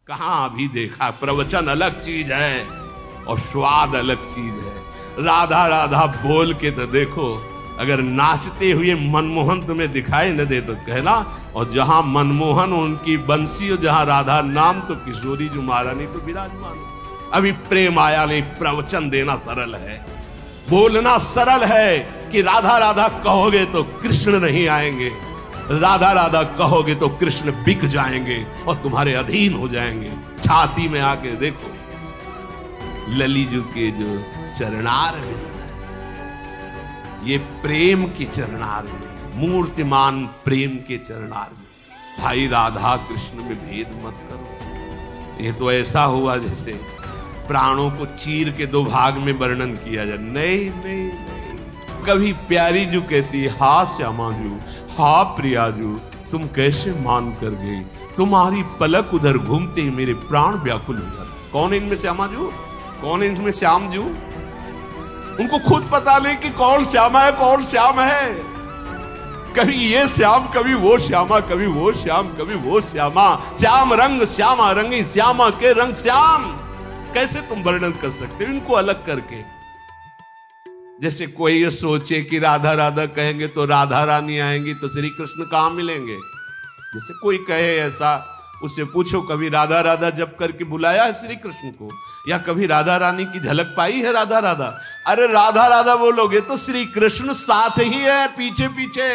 कहां अभी देखा। प्रवचन अलग चीज है और स्वाद अलग चीज है। राधा राधा बोल के तो देखो, अगर नाचते हुए मनमोहन तुम्हें दिखाई न दे तो कहना। और जहां मनमोहन उनकी बंसी और जहां राधा नाम तो किशोरी जो महारानी तो विराजमान। अभी प्रेम आया नहीं। प्रवचन देना सरल है, बोलना सरल है कि राधा राधा कहोगे तो कृष्ण नहीं आएंगे, राधा राधा कहोगे तो कृष्ण बिक जाएंगे और तुम्हारे अधीन हो जाएंगे। छाती में आके देखो ललीजू के जो चरणार है, ये प्रेम की चरणार में, मूर्तिमान प्रेम के चरणार में। भाई राधा कृष्ण में भेद मत करो। ये तो ऐसा हुआ जैसे प्राणों को चीर के दो भाग में वर्णन किया जाए। नहीं नहीं नहीं। कभी प्यारी जू कहती है, हा श्यामा जू, हा प्रिया जू, तुम कैसे मान कर गई, तुम्हारी पलक उधर घूमते ही मेरे प्राण व्याकुल हो जाते। कौन इनमें श्यामा जू, कौन इनमें श्याम जू? उनको खुद पता नहीं कि कौन श्यामा है कौन श्याम है। कभी ये श्याम, कभी वो श्यामा, कभी वो श्याम, कभी वो श्यामा। श्याम रंग श्यामा रंगी, श्यामा के रंग श्याम। कैसे तुम वर्णन कर सकते हो इनको अलग करके? जैसे कोई ये सोचे कि राधा राधा कहेंगे तो राधा रानी आएंगी तो श्री कृष्ण कहां मिलेंगे। जैसे कोई कहे ऐसा, उससे पूछो कभी राधा राधा जप करके बुलाया है श्री कृष्ण को, या कभी राधा रानी की झलक पाई है राधा राधा? अरे राधा राधा बोलोगे तो श्री कृष्ण साथ ही है, पीछे पीछे।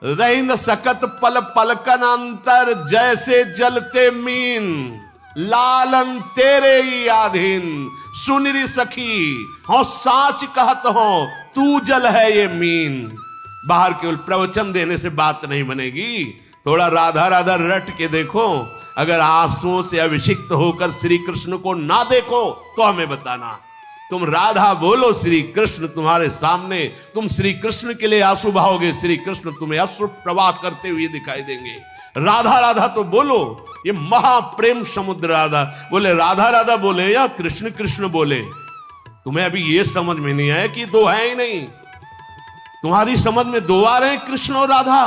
रही न सकत पल पलकन अंतर, जैसे जलते मीन, लालन तेरे ही आधीन। सुनरी सखी हो साच कहत हो, तू जल है ये मीन। बाहर केवल प्रवचन देने से बात नहीं बनेगी, थोड़ा राधा राधा रट के देखो। अगर आंसुओं से अभिषिक्त होकर श्री कृष्ण को ना देखो तो हमें बताना। तुम राधा बोलो, श्री कृष्ण तुम्हारे सामने, तुम श्री कृष्ण के लिए आंसू बहाओगे, श्री कृष्ण तुम्हें अश्रु प्रवाह करते हुए दिखाई देंगे। राधा राधा तो बोलो, ये महाप्रेम समुद्र राधा बोले, राधा राधा बोले या कृष्ण कृष्ण बोले। तुम्हें अभी ये समझ में नहीं आया कि दो है ही नहीं। तुम्हारी समझ में दो आ रहे हैं, कृष्ण और राधा।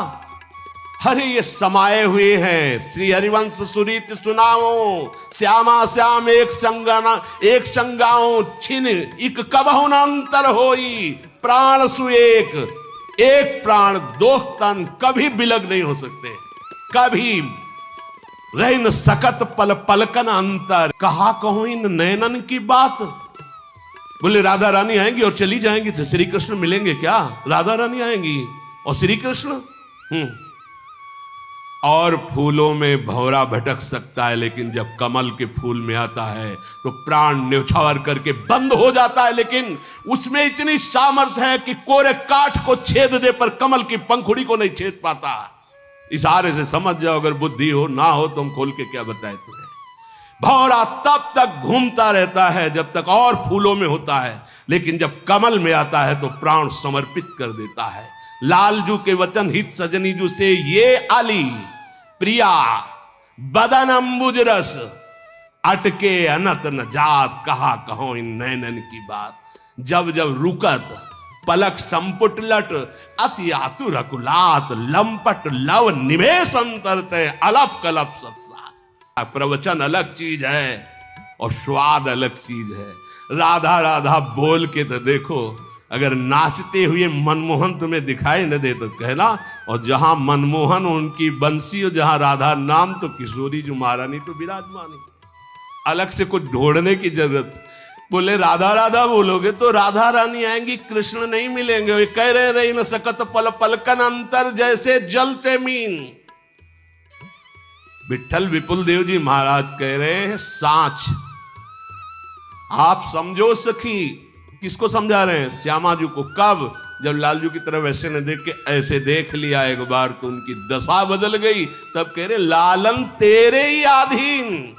अरे ये समाये हुए हैं। श्री हरिवंश सुरीत सुनाओ, श्यामा श्याम एक संगाना एक संगाओ, छिन इक कबहु न अंतर होई। प्राण सु एक प्राण दो तन, कभी बिलग नहीं हो सकते, कभी रह न सकत पल पलकन अंतर। कहा कहूं इन नयनन की बात। बोले राधा रानी आएंगी और चली जाएंगी तो श्री कृष्ण मिलेंगे क्या? राधा रानी आएंगी और श्री कृष्ण। और फूलों में भौरा भटक सकता है, लेकिन जब कमल के फूल में आता है तो प्राण न्यौछावर करके बंद हो जाता है। लेकिन उसमें इतनी सामर्थ्य है कि कोरे काठ को छेद दे पर कमल की पंखुड़ी को नहीं छेद पाता। इशारे से समझ जाओ, अगर बुद्धि हो ना हो तो हम खोल के क्या बताए तुम्हें। भौरा तब तक घूमता रहता है जब तक और फूलों में होता है, लेकिन जब कमल में आता है तो प्राण समर्पित कर देता है। लालजू के वचन हित सजनीजू से ये आली प्रिया बदन अंबुज रस, अटके अनत न जात। कहा कहो इन नैनन की बात। जब जब रुकत पलक संपुट लट, अति आतुर अकुलात, लंपट लव निवेश अंतरते, अलप कलप सत्सा। प्रवचन अलग चीज है और स्वाद अलग चीज है। राधा राधा बोल के तो देखो, अगर नाचते हुए मनमोहन तुम्हें दिखाई न दे तो कहना। और जहां मनमोहन उनकी बंसी और जहां राधा नाम तो किशोरी जो महारानी तो विराजमान। अलग से कुछ ढूंढने की जरूरत। बोले राधा राधा बोलोगे तो राधा रानी आएंगी, कृष्ण नहीं मिलेंगे। वे कह रहे न सकत पल पलकन अंतर, जैसे जलते मीन। विठल विपुल देव जी महाराज कह रहे हैं साच। आप समझो सखी, किसको समझा रहे हैं? श्यामा जी को। कब? जब लालजू की तरफ ऐसे न देख के ऐसे देख लिया एक बार तो उनकी दशा बदल गई। तब कह रहे लालन तेरे ही आधीन।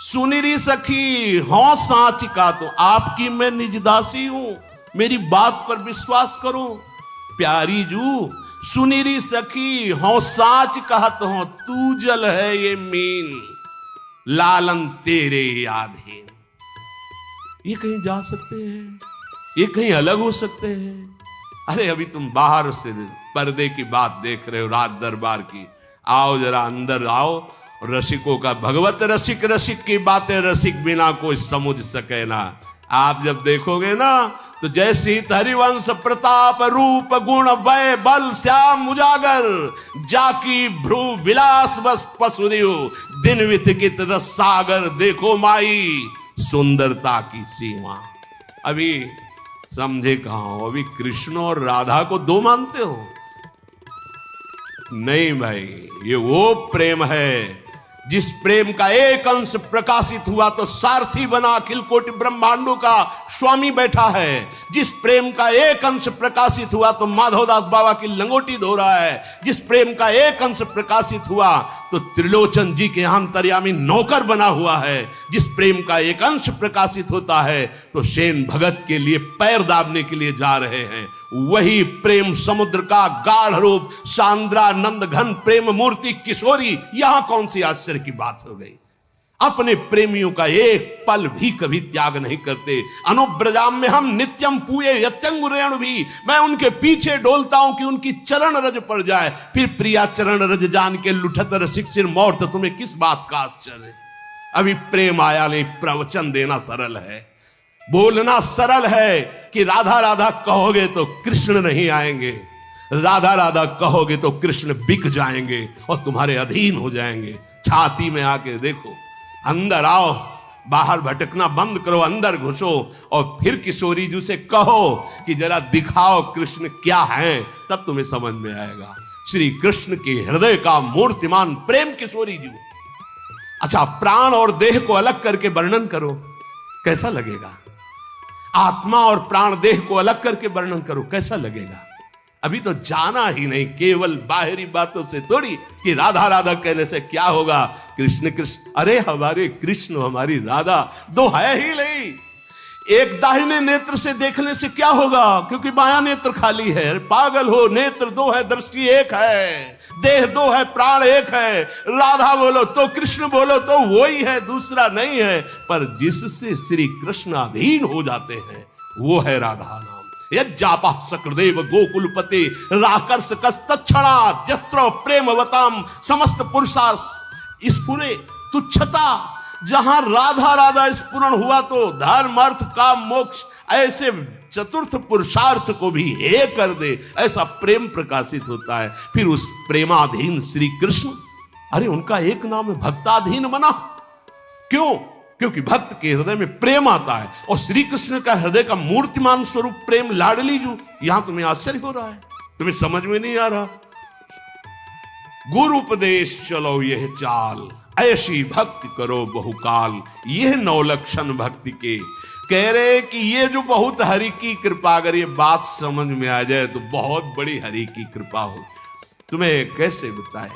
सुनिरी सखी हो साच का, तो आपकी मैं निजदासी हूं, मेरी बात पर विश्वास करो। प्यारी जू सुनिरी सखी हो साच कहत हो, तू जल है ये मीन, लालन तेरे आधीन। ये कहीं जा सकते हैं, ये कहीं अलग हो सकते हैं। अरे अभी तुम बाहर से पर्दे की बात देख रहे हो, राज दरबार की। आओ जरा अंदर आओ रसिकों का भगवत रसिक, रसिक की बातें रसिक बिना कोई समझ सके ना। आप जब देखोगे ना तो जैसी हरिवंश प्रताप रूप गुण वय बल श्याम उजागर, जाकी भ्रू विलास बस पसुरियो, दिन विथिकित रस सागर, देखो माई सुंदरता की सीमा। अभी समझे कहां हो? अभी कृष्ण और राधा को दो मानते हो? नहीं भाई, ये वो प्रेम है जिस प्रेम का एक अंश प्रकाशित हुआ तो सारथी बना अखिल कोटि ब्रह्मांडों का स्वामी बैठा है। जिस प्रेम का एक अंश प्रकाशित हुआ तो माधवदास बाबा की लंगोटी धो रहा है। जिस प्रेम का एक अंश प्रकाशित हुआ तो त्रिलोचन जी के अंतर्यामी नौकर बना हुआ है। जिस प्रेम का एक अंश प्रकाशित होता है तो सेन भगत के लिए पैर दाबने के लिए जा रहे हैं। वही प्रेम समुद्र का गाढ़ रूप सांद्रा नंद घन प्रेम मूर्ति किशोरी, यहां कौन सी आश्चर्य की बात हो गई। अपने प्रेमियों का एक पल भी कभी त्याग नहीं करते। अनुब्रजाम में हम नित्यम पूये यत्यंगुरेण भी, मैं उनके पीछे डोलता हूं कि उनकी चरण रज पड़ जाए। फिर प्रिया चरण रज जान के लुठत रसिक सिर मोर्त, तुम्हें किस बात का आश्चर्य। अभी प्रेम आया नहीं, प्रवचन देना सरल है, बोलना सरल है कि राधा राधा कहोगे तो कृष्ण नहीं आएंगे, राधा राधा कहोगे तो कृष्ण बिक जाएंगे और तुम्हारे अधीन हो जाएंगे। छाती में आके देखो, अंदर आओ, बाहर भटकना बंद करो, अंदर घुसो और फिर किशोरी जी से कहो कि जरा दिखाओ कृष्ण क्या है, तब तुम्हें समझ में आएगा। श्री कृष्ण के हृदय का मूर्तिमान प्रेम किशोरी जी। अच्छा, प्राण और देह को अलग करके वर्णन करो, कैसा लगेगा? आत्मा और प्राण देह को अलग करके वर्णन करो, कैसा लगेगा? अभी तो जाना ही नहीं, केवल बाहरी बातों से थोड़ी कि राधा राधा कहने से क्या होगा। कृष्ण कृष्ण, अरे हमारे कृष्ण हमारी राधा दो है ही नहीं। एक दाहिने नेत्र से देखने से क्या होगा, क्योंकि बायां नेत्र खाली है। पागल हो, नेत्र दो है, दृष्टि एक है, देह दो है, प्राण एक है। राधा बोलो तो कृष्ण बोलो तो वो ही है, दूसरा नहीं है। पर जिससे श्री कृष्ण अधीन हो जाते हैं वो है राधा नाम। यज्जापा सकृदेव गोकुलपते राकर्ष कस्तक्षणा जत्र प्रेमवताम समस्त पुरुषार्थ स्फुरे तुच्छता। जहां राधा राधा स्फुरण हुआ तो धर्म अर्थ काम मोक्ष ऐसे चतुर्थ पुरुषार्थ को भी हे कर दे, ऐसा प्रेम प्रकाशित होता है। फिर उस प्रेमाधीन श्री कृष्ण, अरे उनका एक नाम है भक्ताधीन बना। क्यों? क्योंकि भक्त के हृदय में प्रेम आता है। और श्री कृष्ण का हृदय का मूर्तिमान स्वरूप प्रेम लाडली जू, यहां तुम्हें आश्चर्य हो रहा है, तुम्हें समझ में नहीं आ रहा। गुरु उपदेश चलो यह चाल, ऐसी भक्ति करो बहुकाल। यह नौलक्षण भक्ति के कह रहे कि ये जो बहुत हरि की कृपा, अगर ये बात समझ में आ जाए तो बहुत बड़ी हरि की कृपा हो। तुम्हें कैसे बताए,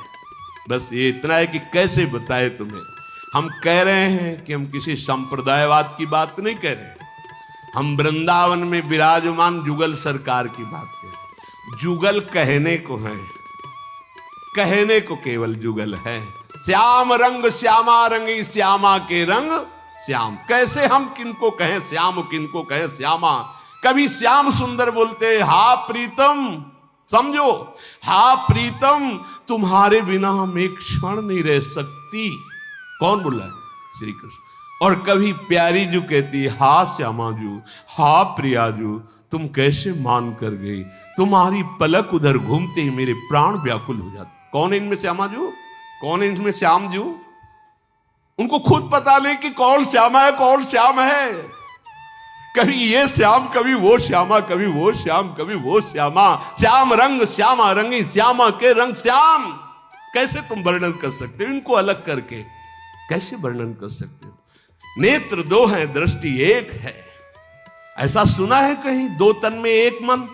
बस ये इतना है कि कैसे बताए तुम्हें। हम कह रहे हैं कि हम किसी संप्रदायवाद की बात नहीं कह रहे, हम वृंदावन में विराजमान जुगल सरकार की बात कर रहे हैं। जुगल कहने को है, कहने को केवल जुगल है। श्याम रंग श्यामा रंगी, श्यामा के रंग श्याम। कैसे हम किनको कहें श्याम, किनको कहें श्यामा? कभी श्याम सुंदर बोलते, हा प्रीतम, समझो, हा प्रीतम तुम्हारे बिना हम एक क्षण नहीं रह सकती। कौन बोला है? श्री कृष्ण। और कभी प्यारी जू कहती, हा श्यामा जू, हा प्रिया जू, तुम कैसे मान कर गई, तुम्हारी पलक उधर घूमते ही मेरे प्राण व्याकुल हो जाते। कौन इनमें श्यामा जू, कौन इनमें श्याम जू? उनको खुद पता नहीं कि कौन श्यामा है, कौन श्याम है। कभी ये श्याम, कभी वो श्यामा, कभी वो श्याम, कभी वो श्यामा। श्याम रंग श्यामा रंगी, श्यामा के रंग श्याम। कैसे तुम वर्णन कर सकते हो इनको अलग करके? कैसे वर्णन कर सकते हो? नेत्र दो हैं, दृष्टि एक है। ऐसा सुना है कहीं? दो तन में एक मन,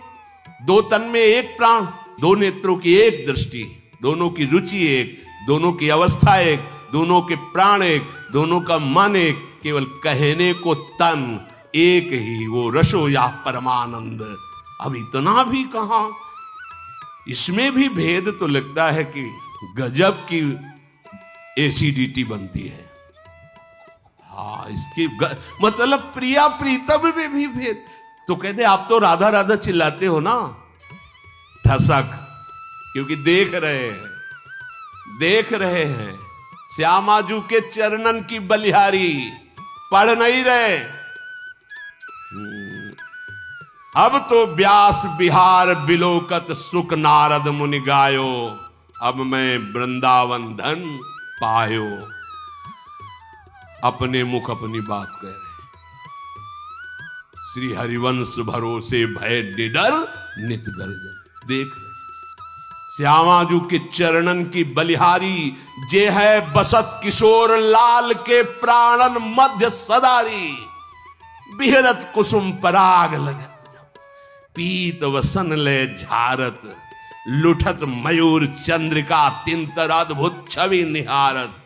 दो तन में एक प्राण, दो नेत्रों की एक दृष्टि, दोनों की रुचि एक, दोनों की अवस्था एक, दोनों के प्राण एक, दोनों का मन एक, केवल कहने को तन एक ही, वो रसो या परमानंद। अब इतना भी कहां, इसमें भी भेद तो लगता है कि गजब की एसिडिटी बनती है। हाँ, इसकी मतलब प्रिया प्रीतम में भी भेद। तो कहते आप तो राधा राधा चिल्लाते हो ना, ठसक, क्योंकि देख रहे हैं, देख रहे हैं श्यामाजू के चरणन की बलिहारी पढ़ नहीं रहे। अब तो व्यास बिहार बिलोकत सुख नारद मुनि गायो, अब मैं वृंदावन धन पायो। अपने मुख अपनी बात कह रहे। श्री हरिवंश भरोसे भय निडर नित गर्जन। देख श्यामाजू के चरणन की बलिहारी, जे है बसत किशोर लाल के प्राणन मध्य सदारी। बिहरत कुसुम पराग लगत जब, पीत वसन ले झारत। लुठत मयूर चंद्रिका तिंतर अद्भुत छवि निहारत।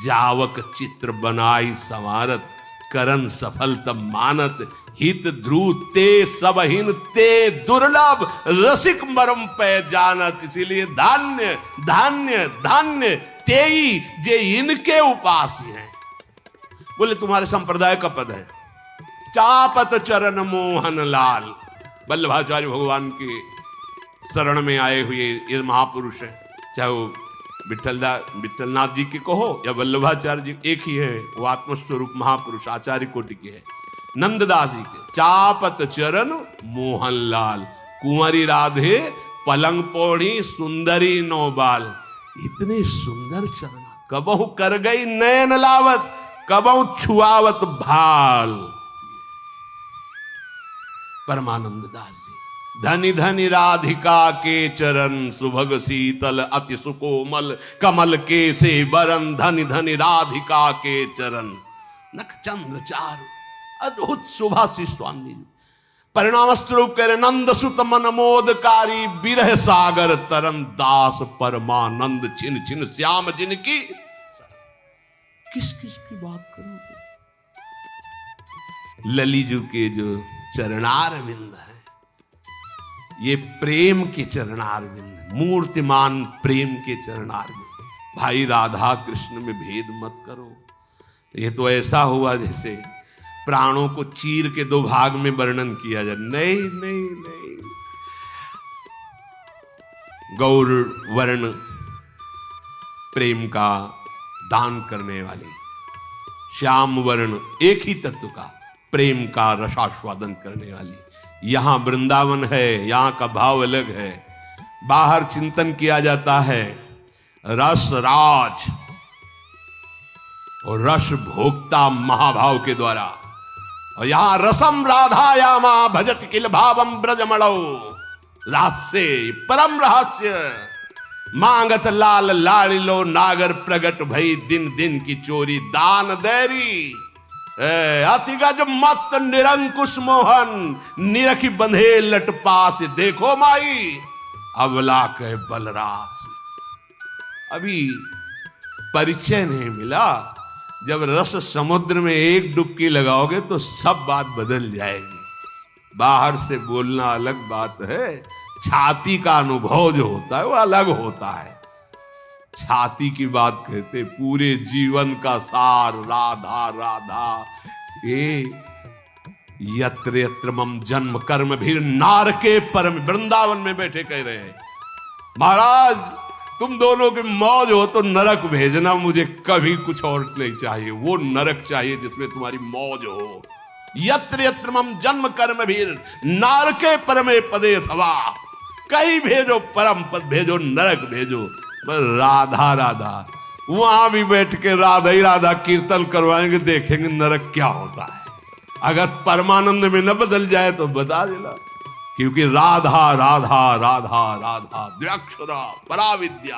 जावक चित्र बनाई संवारत, करन सफल तब मानत। हित ध्रुव ते सबहिन ते दुर्लभ, रसिक मरम पे जानत। इसीलिए धान्य धान्य धान्य तेई जे इनके उपासी हैं। बोले तुम्हारे संप्रदाय का पद है चापत चरण मोहन लाल। वल्लभाचार्य भगवान के शरण में आए हुए ये महापुरुष है, चाहे वो विठलनाथ जी की कहो या वल्लभाचार्य जी, एक ही है वो आत्मस्वरूप महापुरुष आचार्य कोटि के है। नंददास जी के चापत चरण मोहन लाल। कुंवरी राधे पलंग पौड़ी सुंदरी नौबाल। इतने सुंदर चरण कबहु कर गई नयन लावत, कबहु छुआवत भाल। परमानंद दास जी धनी धनी राधिका के चरण, सुभग शीतल अति सुकोमल कमल के से बरन। धनी धनी राधिका के चरण, नख चंद्र चारु अद्भुत शोभासी स्वामी। परिणाम स्वरूप कह रहे नंद सुत मन मोदकारी, बिरह सागर तरन दास परमानंद। छिन छिन श्याम जिनकी, किस किस की बात करोगे। ललीजू के जो चरणारविंद है, ये प्रेम के चरणारविंद, मूर्तिमान प्रेम के चरणारविंद। भाई राधा कृष्ण में भेद मत करो। ये तो ऐसा हुआ जैसे प्राणों को चीर के दो भाग में वर्णन किया जाए। नहीं नहीं नहीं, गौर वर्ण प्रेम का दान करने वाली, श्याम वर्ण एक ही तत्व का प्रेम का रसास्वादन करने वाली। यहां वृंदावन है, यहां का भाव अलग है। बाहर चिंतन किया जाता है रस राज और रस भोक्ता महाभाव के द्वारा, और यहां रसम राधायामा भजत किल भावम ब्रजमणौ। रहस्य परम रहस्य मांगत लाल लाड़िलो, नागर प्रगट भई दिन दिन की चोरी दान देरी। अतिगज मत निरंकुश मोहन, निरखी बंधे लट पास। देखो माई अबला के बलरास। अभी परिचय नहीं मिला, जब रस समुद्र में एक डुबकी लगाओगे तो सब बात बदल जाएगी। बाहर से बोलना अलग बात है, छाती का अनुभव जो होता है वो अलग होता है। छाती की बात कहते, पूरे जीवन का सार राधा राधा। ये यत्र यत्र मम जन्म कर्म भी नार के परम। वृंदावन में बैठे कह रहे हैं महाराज तुम दोनों की मौज हो तो नरक भेजना, मुझे कभी कुछ और नहीं चाहिए। वो नरक चाहिए जिसमें तुम्हारी मौज हो। यत्र यत्र मम जन्म कर्म भी नार के परमे पदे अथवा। कहीं भेजो परम पद भेजो, नरक भेजो, बस राधा राधा। वहां भी बैठ के राधा ही राधा कीर्तन करवाएंगे, देखेंगे नरक क्या होता है। अगर परमानंद में न बदल जाए तो बता देना, क्योंकि राधा राधा राधा राधा द्व्यक्षरा पराविद्या।